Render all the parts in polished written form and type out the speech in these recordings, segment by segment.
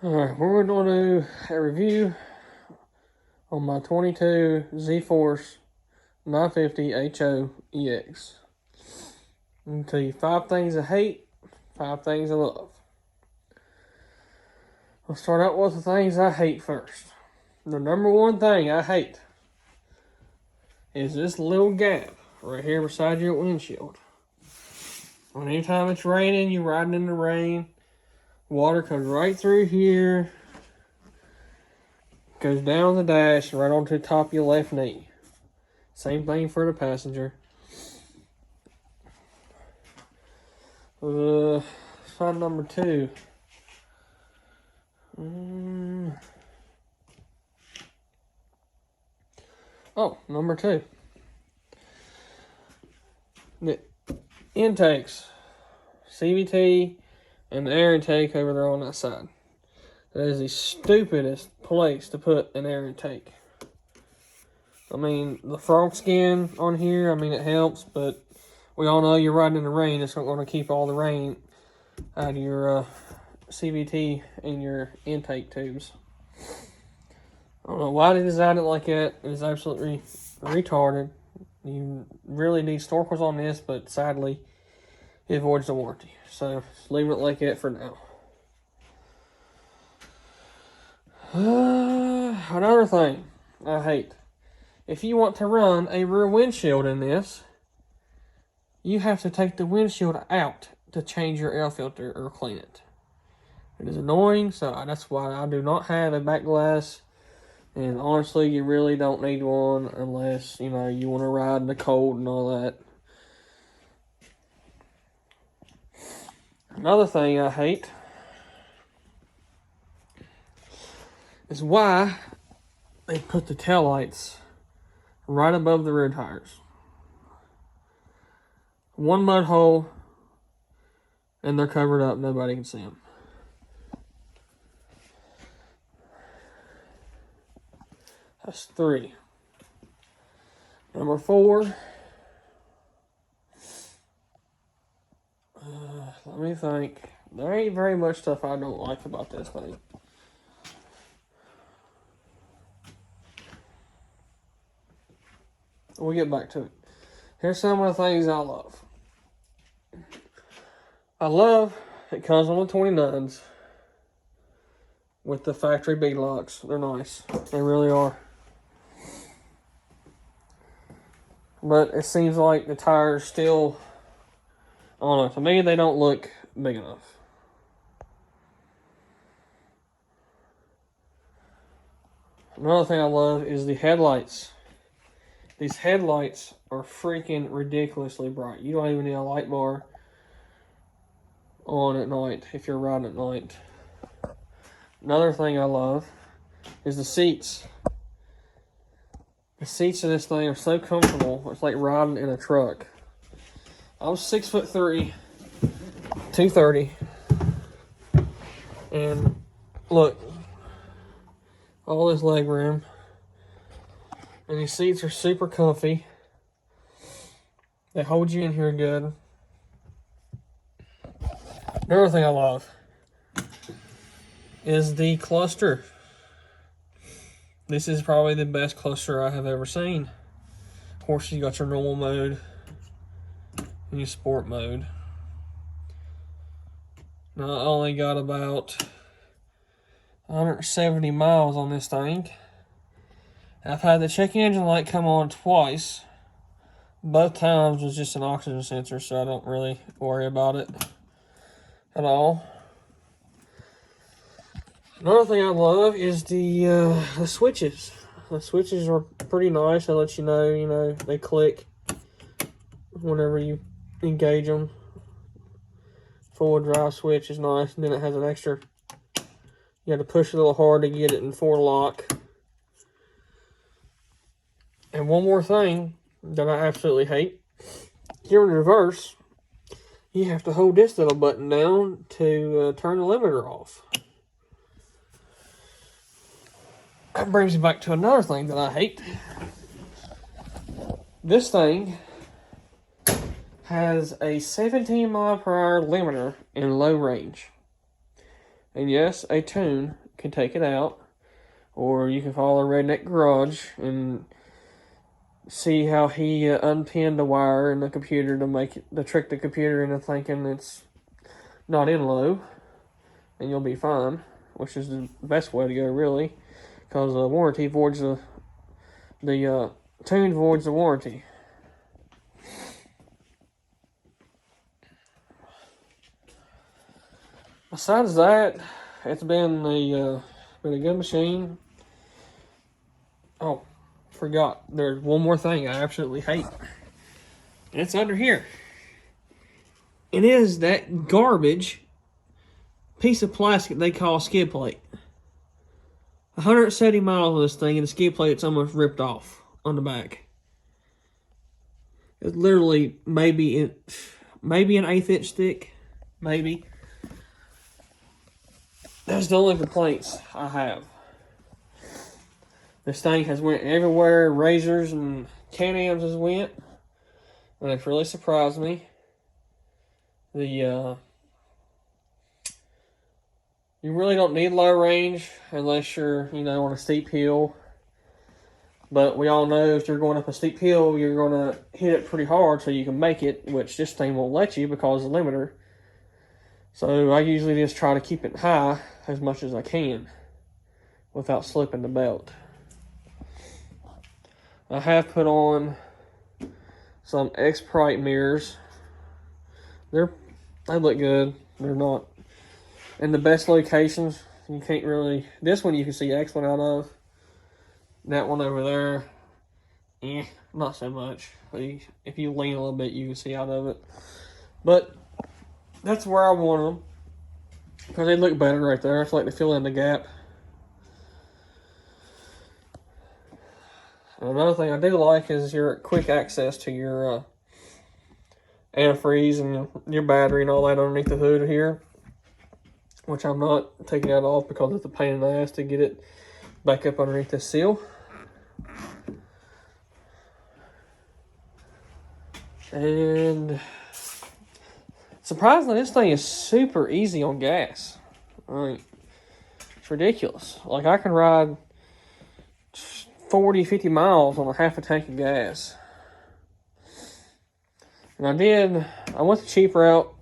Alright, we're going to do a review on my 22 zforce 950 HO EX. I'm going to tell you 5 things I hate, 5 things I love. I'll start out with the things I hate first. The number one thing I hate is this little gap right here beside your windshield. Anytime it's raining, you're riding in the rain, water comes right through here, goes down the dash, right onto the top of your left knee. Same thing for the passenger. Sign number 2. Number 2. The intakes, CVT, and the air intake over there on that side. That is the stupidest place to put an air intake. I mean, the frog skin on here, I mean, it helps, but we all know you're riding in the rain. It's not going to keep all the rain out of your CVT and your intake tubes. I don't know why they designed it like that. It is absolutely retarded. You really need snorkels on this, but sadly, it avoids the warranty. So, just leaving it like that for now. Another thing I hate. If you want to run a rear windshield in this, you have to take the windshield out to change your air filter or clean it. It is annoying, so that's why I do not have a back glass. And honestly, you really don't need one unless, you know, you want to ride in the cold and all that. Another thing I hate is why they put the taillights right above the rear tires. One mud hole, and they're covered up. Nobody can see them. That's 3. Number 4. Let me think. There ain't very much stuff I don't like about this thing. We'll get back to it. Here's some of the things I love. I love it comes on the 29s with the factory bead locks. They're nice. They really are. But it seems like the tires still, I don't know, to me they don't look big enough. Another thing I love is the headlights. These headlights are freaking ridiculously bright. You don't even need a light bar on at night if you're riding at night. Another thing I love is the seats. The seats of this thing are so comfortable. It's like riding in a truck. I'm 6'3", 230. And look, all this leg room. And these seats are super comfy. They hold you in here good. Another thing I love is the cluster. This is probably the best cluster I have ever seen. Of course, you got your normal mode and your sport mode. Now, I only got about 170 miles on this thing. I've had the check engine light come on twice. Both times was just an oxygen sensor, so I don't really worry about it at all. Another thing I love is the switches. The switches are pretty nice. They let you know, they click whenever you engage them. Forward drive switch is nice, and then it has an extra, you have to push a little hard to get it in forward lock. And one more thing that I absolutely hate. Here in reverse, you have to hold this little button down to turn the limiter off. That brings me back to another thing that I hate. This thing has a 17 mile per hour limiter in low range. And yes, a tune can take it out. Or you can follow Redneck Garage and see how he unpinned a wire in the computer to trick the computer into thinking it's not in low. And you'll be fine, which is the best way to go, really. Because the warranty voids the tune voids the warranty. Besides that, it's been a good machine. Oh, forgot. There's one more thing I absolutely hate. And it's under here. It is that garbage piece of plastic they call skid plate. 170 miles of this thing, and the skid plate's almost ripped off on the back. It's literally maybe an 1/8 inch thick, maybe. That's the only complaints I have. This thing has went everywhere razors and Can-Ams has went, and it's really surprised me. You really don't need low range unless you're, on a steep hill. But we all know if you're going up a steep hill, you're going to hit it pretty hard so you can make it, which this thing won't let you because of the limiter. So I usually just try to keep it high as much as I can without slipping the belt. I have put on some X-Prite mirrors. They look good. They're not in the best locations. You can't really... This one you can see excellent out of. That one over there, not so much. If you lean a little bit, you can see out of it. But that's where I want them, because they look better right there. It's like they fill in the gap. And another thing I do like is your quick access to your antifreeze and your battery and all that underneath the hood here, which I'm not taking that off because it's a pain in the ass to get it back up underneath the seal. And surprisingly, this thing is super easy on gas. It's ridiculous. Like, I can ride 40, 50 miles on a half a tank of gas. And I went the cheap route.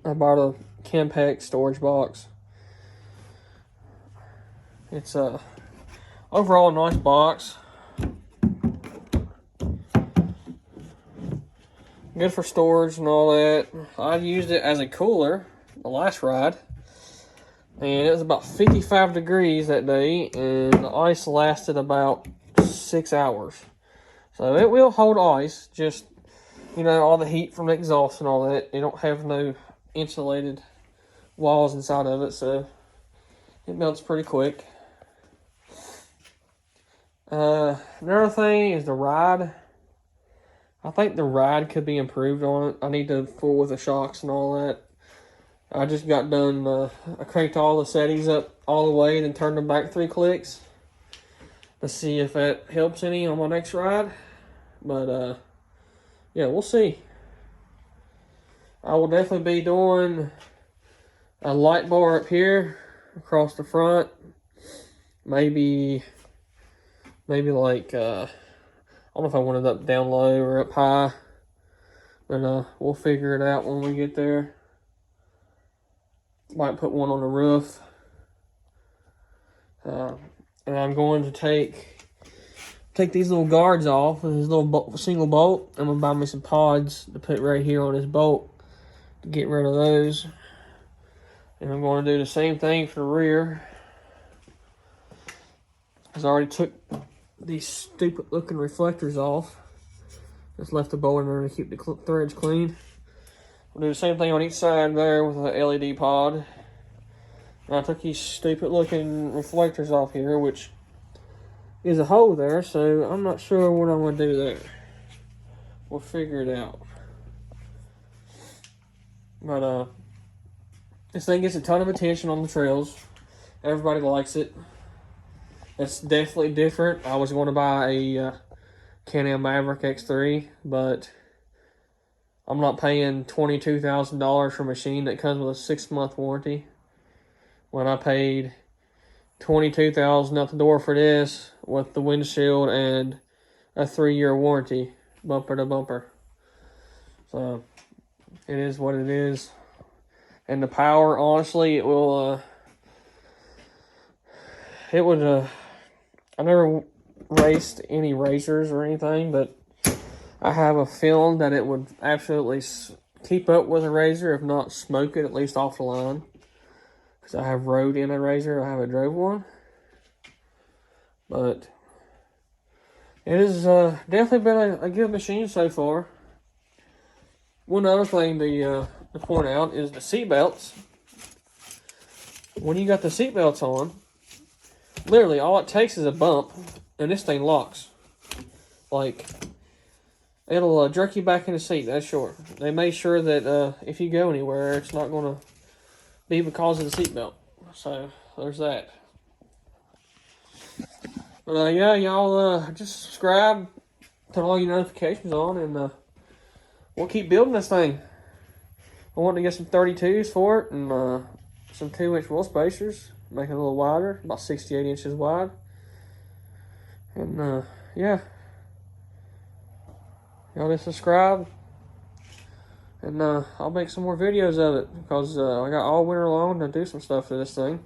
I bought a Chempex storage box. It's overall a nice box. Good for storage and all that. I used it as a cooler the last ride. And it was about 55 degrees that day. And the ice lasted about 6 hours. So it will hold ice. Just, all the heat from the exhaust and all that. You don't have no insulated walls inside of it. So it melts pretty quick. Another thing is the ride. I think the ride could be improved on it. I need to fool with the shocks and all that. I just got done, I cranked all the settings up all the way and then turned them back 3 clicks. Let's see if that helps any on my next ride. But, yeah, we'll see. I will definitely be doing a light bar up here across the front. Maybe like, I don't know if I want it up down low or up high. But we'll figure it out when we get there. Might put one on the roof. And I'm going to take these little guards off with this little single bolt. I'm going to buy me some pods to put right here on this bolt to get rid of those. And I'm going to do the same thing for the rear. Because I already took these stupid looking reflectors off. Just left the bolt in there to keep the threads clean. We'll do the same thing on each side there with the LED pod. And I took these stupid looking reflectors off here, which is a hole there, so I'm not sure what I'm going to do there. We'll figure it out. But this thing gets a ton of attention on the trails. Everybody likes it. It's definitely different. I was going to buy a Can-Am Maverick X3, but I'm not paying $22,000 for a machine that comes with a 6-month warranty. when I paid $22,000 out the door for this with the windshield and a 3-year warranty, bumper to bumper. So it is what it is. And the power, honestly, it will. It would. I never raced any racers or anything, but I have a feeling that it would absolutely keep up with a razor, if not smoke it, at least off the line. Because I have rode in a razor, I haven't drove one. But it has definitely been a good machine so far. One other thing to point out is the seat belts. When you got the seat belts on, literally all it takes is a bump, and this thing locks. Like, it'll jerk you back in the seat, that's sure. They made sure that if you go anywhere, it's not going to be because of the seatbelt. So, there's that. But yeah, y'all just subscribe, turn all your notifications on, and we'll keep building this thing. I want to get some 32s for it, and some 2-inch wheel spacers, make it a little wider, about 68 inches wide. And yeah, y'all just subscribe, and I'll make some more videos of it, because I got all winter long to do some stuff to this thing.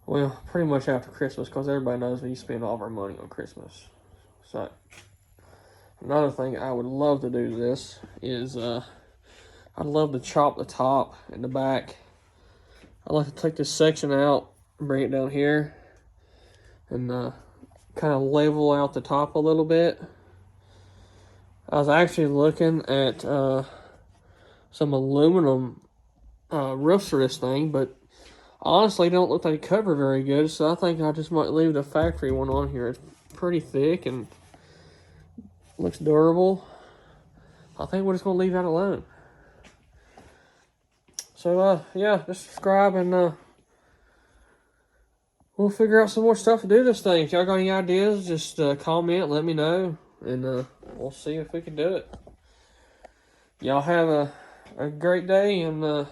Well, pretty much after Christmas, because everybody knows we spend all of our money on Christmas. So, another thing I would love to do to this is, I'd love to chop the top and the back. I'd like to take this section out, bring it down here, and kind of level out the top a little bit. I was actually looking at some aluminum roofs for this thing, but honestly, don't look like they cover very good, so I think I just might leave the factory one on here. It's pretty thick and looks durable. I think we're just going to leave that alone. So, yeah, just subscribe, and we'll figure out some more stuff to do this thing. If y'all got any ideas, just comment, let me know, and we'll see if we can do it. Y'all have a great day, and a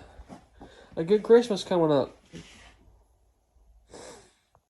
good Christmas coming up.